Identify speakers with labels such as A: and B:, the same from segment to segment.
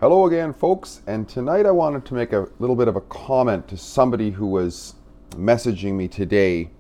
A: Hello again, folks, and tonight I wanted to make a little bit of a comment to somebody who was messaging me today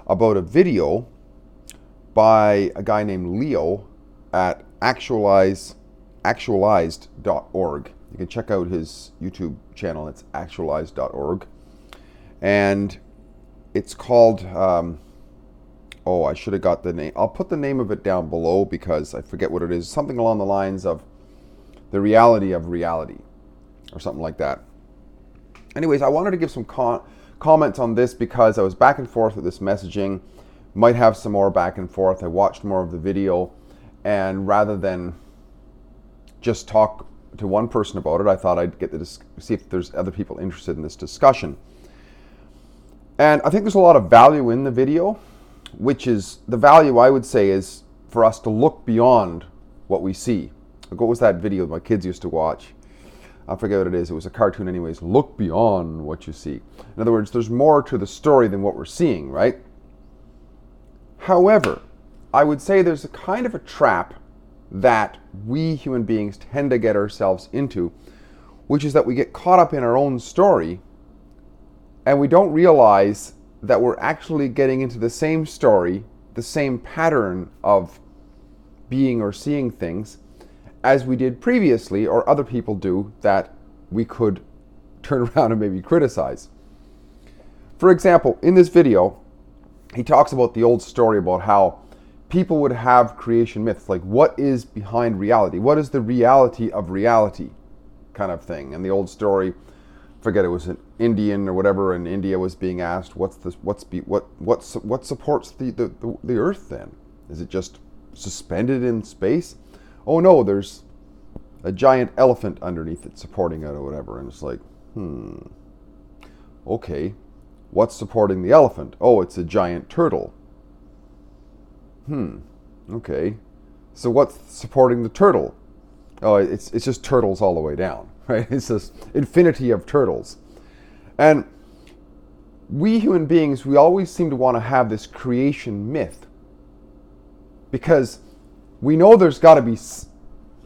A: about a video by a guy named Leo at actualized.org. You can check out his YouTube channel, it's actualized.org. And it's called, I should have got the name. I'll put the name of it down below because I forget what it is. Something along the lines of the reality of reality, or something like that. Anyways, I wanted to give some comments on this because I was back and forth with this messaging. Might have some more back and forth. I watched more of the video, and rather than just talk to one person about it, I thought I'd get to see if there's other people interested in this discussion. And I think there's a lot of value in the video, which is the value I would say is for us to look beyond what we see. What was that video my kids used to watch? I forget what it is. It was a cartoon anyways. Look beyond what you see. In other words, there's more to the story than what we're seeing, right? However, I would say there's a kind of a trap that we human beings tend to get ourselves into, which is that we get caught up in our own story and we don't realize that we're actually getting into the same story, the same pattern of being or seeing things as we did previously, or other people do, that we could turn around and maybe criticize. For example, in this video, he talks about the old story about how people would have creation myths, like what is behind reality? What is the reality of reality kind of thing? And the old story, forget it was an Indian or whatever in India was being asked, what supports the earth then? Is it just suspended in space? Oh no, there's a giant elephant underneath it supporting it or whatever. And it's like, okay, what's supporting the elephant? Oh, it's a giant turtle. Okay, so what's supporting the turtle? Oh, it's just turtles all the way down, right? It's this infinity of turtles. And we human beings, we always seem to want to have this creation myth because we know there's got to be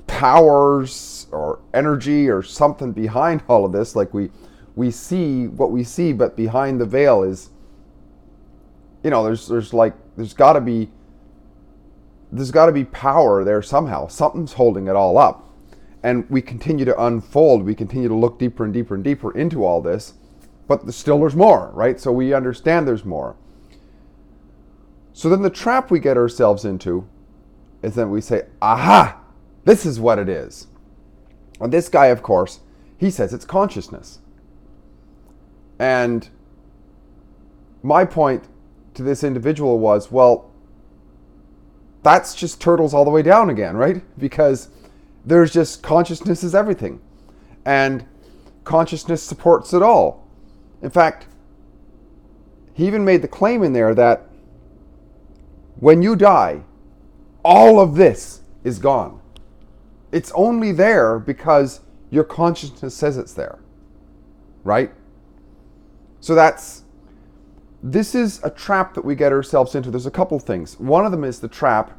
A: powers or energy or something behind all of this. Like we see what we see, but behind the veil is, there's got to be power there somehow. Something's holding it all up, and we continue to unfold. We continue to look deeper and deeper and deeper into all this, but there's more, right? So we understand there's more. So then the trap we get ourselves into is that we say, aha, this is what it is. And this guy, of course, he says it's consciousness. And my point to this individual was, well, that's just turtles all the way down again, right? Because there's just consciousness is everything. And consciousness supports it all. In fact, he even made the claim in there that when you die, all of this is gone. It's only there because your consciousness says it's there, right? So this is a trap that we get ourselves into. There's a couple things. One of them is the trap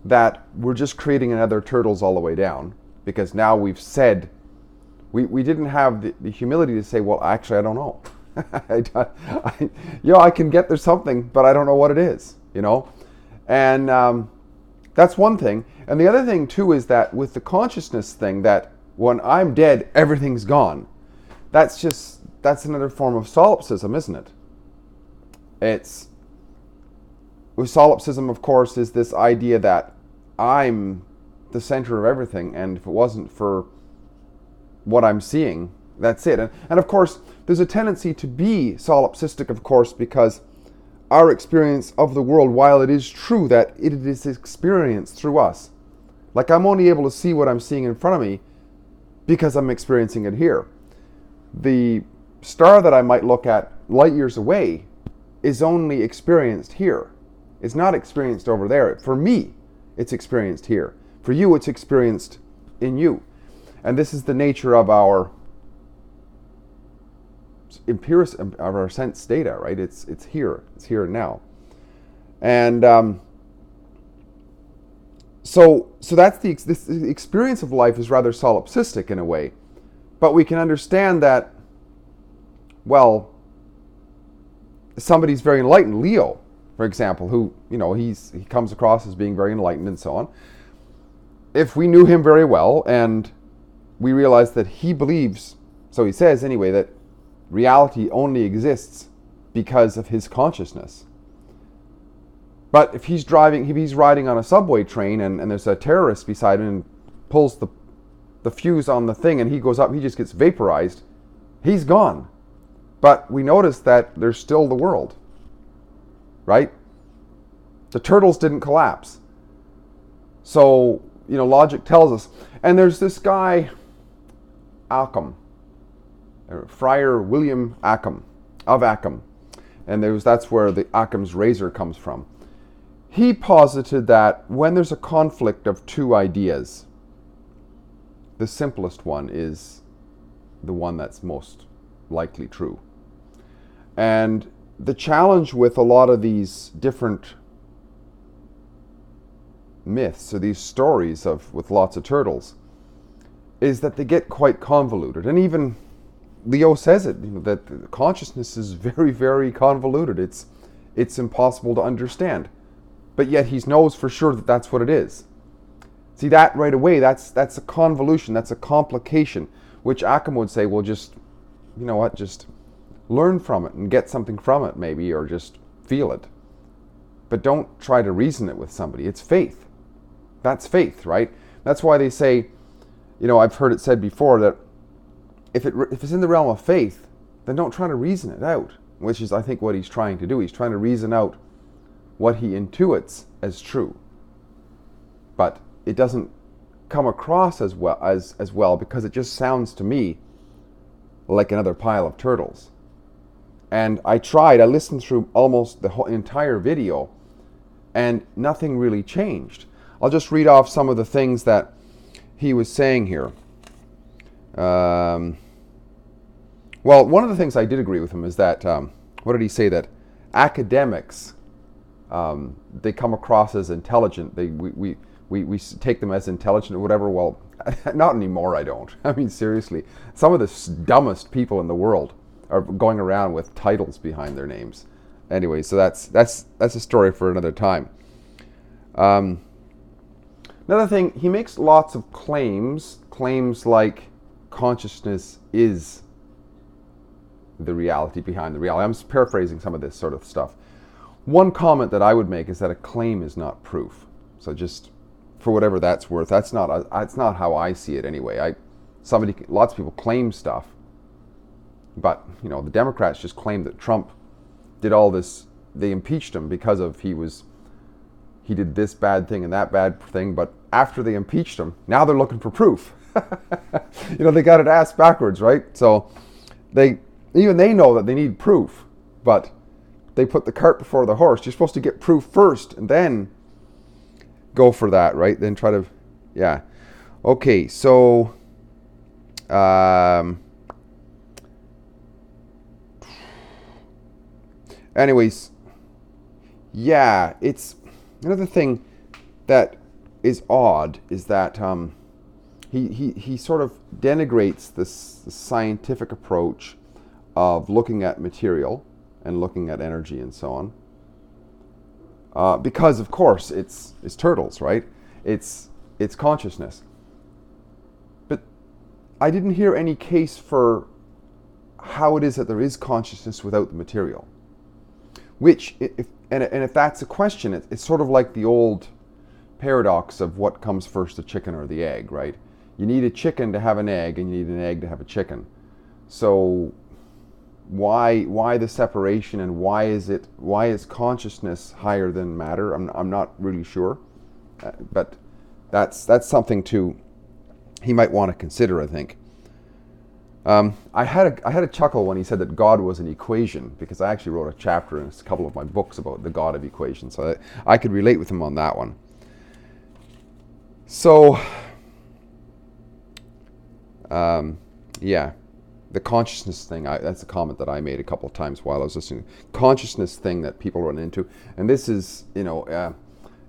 A: that we're just creating another turtles all the way down, because now we've said, we didn't have the humility to say, well, actually, I don't know. I can get there's something, but I don't know what it is, And that's one thing. And the other thing, too, is that with the consciousness thing, that when I'm dead, everything's gone. That's another form of solipsism, isn't it? With solipsism, of course, is this idea that I'm the center of everything, and if it wasn't for what I'm seeing, that's it. And of course, there's a tendency to be solipsistic, of course, because our experience of the world, while it is true that it is experienced through us, like I'm only able to see what I'm seeing in front of me because I'm experiencing it here. The star that I might look at light years away is only experienced here. It's not experienced over there. For me, it's experienced here. For you, it's experienced in you. And this is the nature of our of our sense data, right? It's here and now. And So that's this experience of life is rather solipsistic in a way, but we can understand that, well, somebody's very enlightened, Leo, for example, who, he comes across as being very enlightened and so on. If we knew him very well and we realize that he believes, so he says anyway, that reality only exists because of his consciousness. But if he's riding on a subway train and there's a terrorist beside him and pulls the fuse on the thing and he goes up, he just gets vaporized, he's gone. But we notice that there's still the world, right? The turtles didn't collapse. So, logic tells us. And there's this guy, Occam, Friar William Occam, of Occam. And that's where the Occam's razor comes from. He posited that when there's a conflict of two ideas, the simplest one is the one that's most likely true. And the challenge with a lot of these different myths or these stories with lots of turtles is that they get quite convoluted. And even Leo says it, that consciousness is very, very convoluted. It's impossible to understand. But yet he knows for sure that that's what it is. See, that right away, that's a convolution, that's a complication, which Occam would say, well, just, just learn from it and get something from it maybe, or just feel it. But don't try to reason it with somebody. It's faith. That's faith, right? That's why they say, I've heard it said before that if it's in the realm of faith, then don't try to reason it out, which is, I think, what he's trying to do. He's trying to reason out what he intuits as true. But it doesn't come across as well because it just sounds to me like another pile of turtles. And I listened through almost the whole entire video and nothing really changed. I'll just read off some of the things that he was saying here. Well, one of the things I did agree with him is that, what did he say? That academics, they come across as intelligent. We take them as intelligent or whatever. Well, not anymore, I don't. I mean, seriously. Some of the dumbest people in the world are going around with titles behind their names. Anyway, so that's a story for another time. Another thing, he makes lots of claims like consciousness is the reality behind the reality. I'm paraphrasing some of this sort of stuff. One comment that I would make is that a claim is not proof. So just for whatever that's worth, that's not how I see it anyway. Lots of people claim stuff, but the Democrats just claimed that Trump did all this. They impeached him because he did this bad thing and that bad thing. But after they impeached him, now they're looking for proof. They got it ass backwards, right? So they know that they need proof, but they put the cart before the horse. You're supposed to get proof first and then go for that, right? Then try to, yeah. Okay, so, anyways, yeah, it's another thing that is odd is that he sort of denigrates this scientific approach of looking at material and looking at energy and so on, because of course it's turtles, right? It's consciousness. But I didn't hear any case for how it is that there is consciousness without the material. Which, if that's a question, it's sort of like the old paradox of what comes first, the chicken or the egg, right? You need a chicken to have an egg, and you need an egg to have a chicken. So why the separation, and why is consciousness higher than matter? I'm not really sure, but that's something he might want to consider, I think. I had a chuckle when he said that God was an equation, because I actually wrote a chapter in a couple of my books about the God of equations, so I could relate with him on that one. So, yeah, the consciousness thing, that's a comment that I made a couple of times while I was listening. Consciousness thing that people run into, and this is,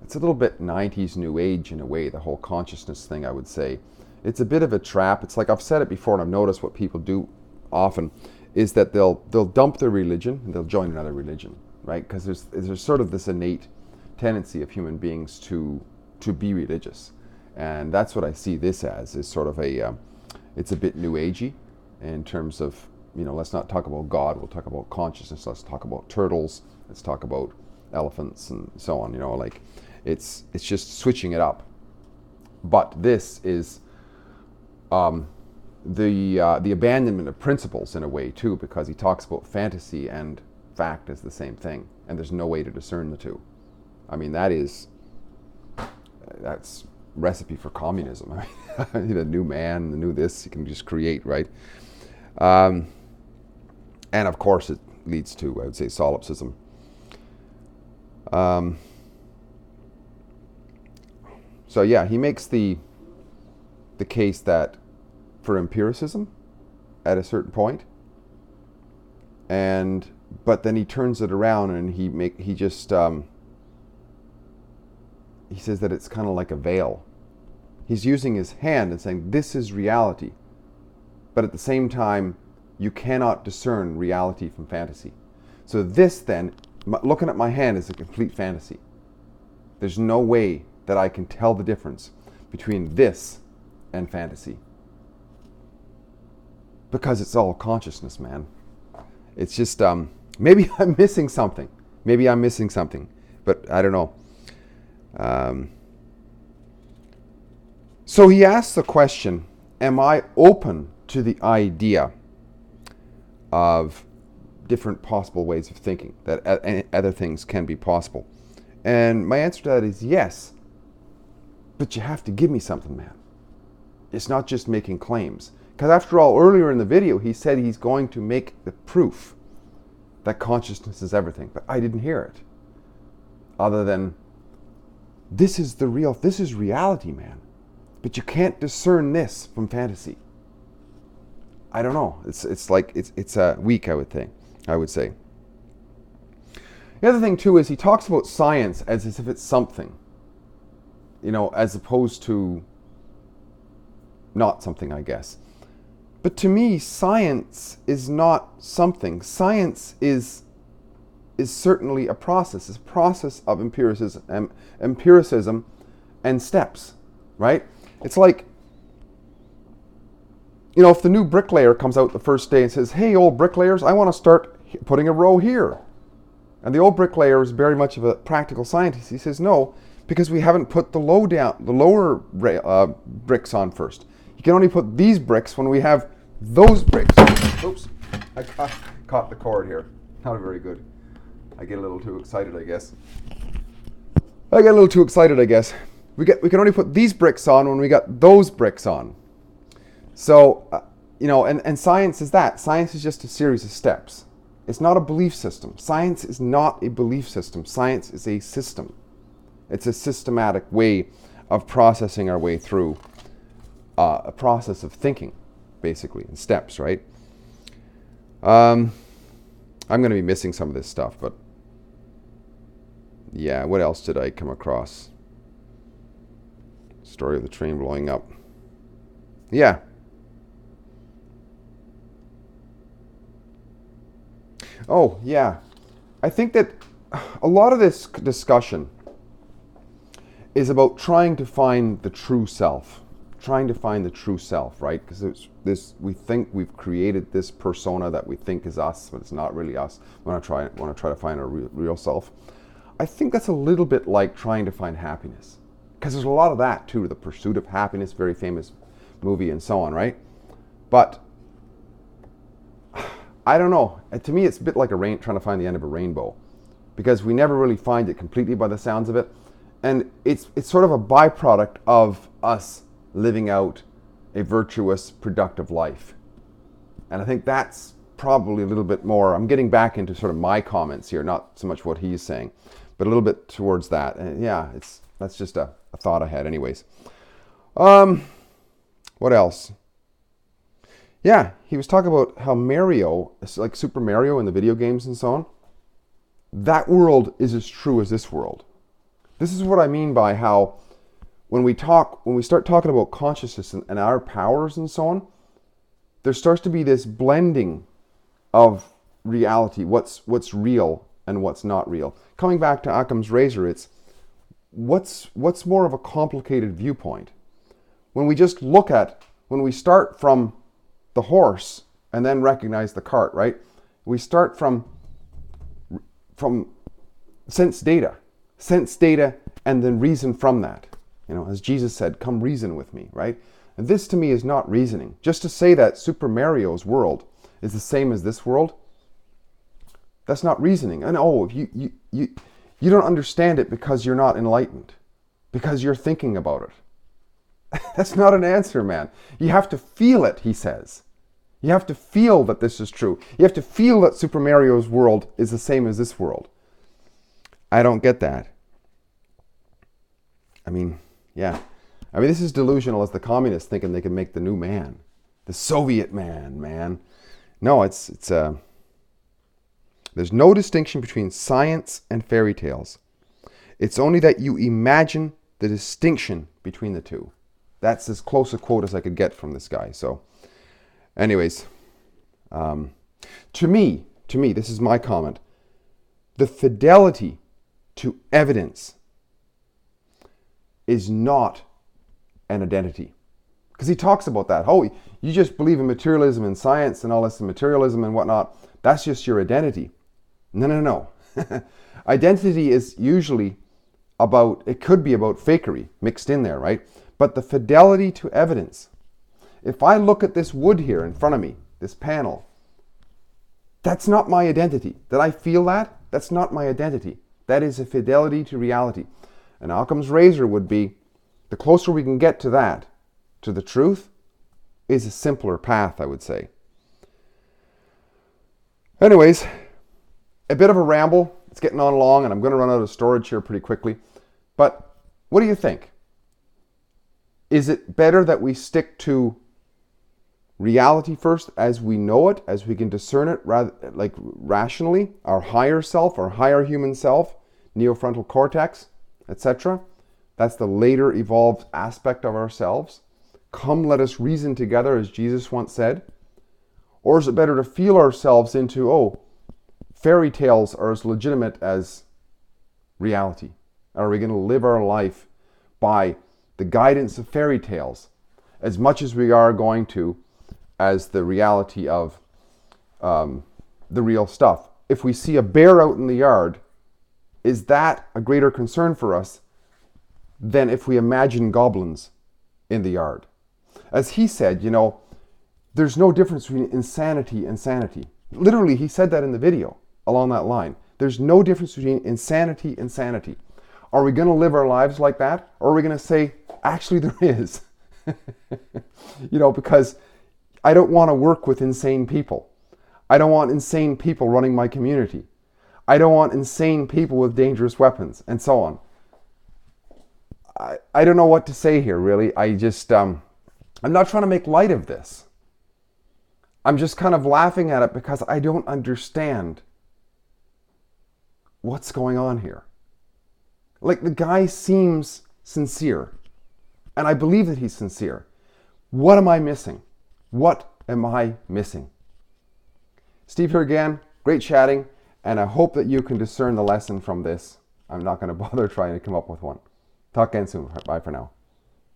A: it's a little bit 90s New Age in a way, the whole consciousness thing, I would say. It's a bit of a trap. It's like I've said it before, and I've noticed what people do often is that they'll dump their religion and they'll join another religion, right? Because there's sort of this innate tendency of human beings to be religious. And that's what I see this as, is sort of it's a bit New Agey in terms of, let's not talk about God, we'll talk about consciousness, let's talk about turtles, let's talk about elephants and so on, like it's just switching it up. But this is the abandonment of principles in a way too, because he talks about fantasy and fact as the same thing, and there's no way to discern the two. I mean, that's recipe for communism. I mean, the new man, the new this, you can just create, right? And of course it leads to, I would say, solipsism. So yeah, he makes the case that for empiricism at a certain point, but then he turns it around and he says that it's kind of like a veil. He's using his hand and saying, this is reality. But at the same time, you cannot discern reality from fantasy. So this then, looking at my hand, is a complete fantasy. There's no way that I can tell the difference between this and fantasy. Because it's all consciousness, man. It's just, maybe I'm missing something. But I don't know. So he asks the question, am I open to the idea of different possible ways of thinking, that other things can be possible? And my answer to that is yes. But you have to give me something, man. It's not just making claims. Because after all, earlier in the video, he said he's going to make the proof that consciousness is everything. But I didn't hear it. Other than, this is reality, man. But you can't discern this from fantasy. I don't know. It's weak, I would say. The other thing too is he talks about science as if it's something, as opposed to not something, I guess. But to me, science is not something. Science is certainly a process. It's a process of empiricism and steps, right? It's like, if the new bricklayer comes out the first day and says, hey, old bricklayers, I want to start putting a row here. And the old bricklayer is very much of a practical scientist. He says, no, because we haven't put the lower bricks on first. You can only put these bricks when we have those bricks. Oops, I caught the cord here. Not very good. I get a little too excited, I guess. We can only put these bricks on when we got those bricks on. So, and science is that. Science is just a series of steps. It's not a belief system. Science is not a belief system. Science is a system. It's a systematic way of processing our way through a process of thinking, basically, in steps, right? I'm going to be missing some of this stuff, but yeah, what else did I come across? Story of the train blowing up. Yeah. Oh, yeah. I think that a lot of this discussion is about trying to find the true self. Right? Because we think we've created this persona that we think is us, but it's not really us. We want to try to find our real self. I think that's a little bit like trying to find happiness. Because there's a lot of that too, the pursuit of happiness, very famous movie and so on, right? But I don't know. To me, it's a bit like trying to find the end of a rainbow, because we never really find it completely by the sounds of it, and it's sort of a byproduct of us living out a virtuous, productive life. And I think that's probably a little bit more. I'm getting back into sort of my comments here, not so much what he's saying, but a little bit towards that. And yeah, that's just a thought I had, anyways. What else? Yeah, he was talking about how Mario, like Super Mario in the video games and so on, that world is as true as this world. This is what I mean by how when we start talking about consciousness and our powers and so on, there starts to be this blending of reality, what's real and what's not real. Coming back to Occam's razor, it's what's more of a complicated viewpoint. When we start from the horse and then recognize the cart, right? We start from sense data, and then reason from that. As Jesus said, come reason with me, right? And this to me is not reasoning. Just to say that Super Mario's world is the same as this world, that's not reasoning. And you don't understand it because you're not enlightened, because you're thinking about it. That's not an answer, man. You have to feel it, he says. You have to feel that this is true. You have to feel that Super Mario's world is the same as this world. I don't get that. This is delusional as the communists thinking they can make the new man. The Soviet man. No, there's no distinction between science and fairy tales. It's only that you imagine the distinction between the two. That's as close a quote as I could get from this guy. So, anyways, to me, this is my comment. The fidelity to evidence is not an identity. Because he talks about that. Oh, you just believe in materialism and science and all this and materialism and whatnot. That's just your identity. No. Identity is usually it could be about fakery mixed in there, right? But the fidelity to evidence. If I look at this wood here in front of me, this panel, that's not my identity. Did I feel that? That's not my identity. That is a fidelity to reality. And Occam's razor would be, the closer we can get to that, to the truth, is a simpler path, I would say. Anyways, a bit of a ramble. It's getting on long, and I'm going to run out of storage here pretty quickly. But what do you think? Is it better that we stick to reality first as we know it, as we can discern it rationally, our higher self, our higher human self, neofrontal cortex, etc.? That's the later evolved aspect of ourselves. Come, let us reason together, as Jesus once said. Or is it better to feel ourselves into, fairy tales are as legitimate as reality? Are we going to live our life by the guidance of fairy tales as much as we are going to as the reality of the real stuff? If we see a bear out in the yard, is that a greater concern for us than if we imagine goblins in the yard? As he said, there's no difference between insanity and sanity. Literally, he said that in the video along that line. There's no difference between insanity and sanity. Are we going to live our lives like that? Or are we going to say, actually there is? Because I don't want to work with insane people. I don't want insane people running my community. I don't want insane people with dangerous weapons, and so on. I don't know what to say here, really. I'm not trying to make light of this. I'm just kind of laughing at it because I don't understand what's going on here. Like, the guy seems sincere, and I believe that he's sincere. What am I missing? What am I missing? Steve here again. Great chatting, and I hope that you can discern the lesson from this. I'm not going to bother trying to come up with one. Talk again soon. Bye for now.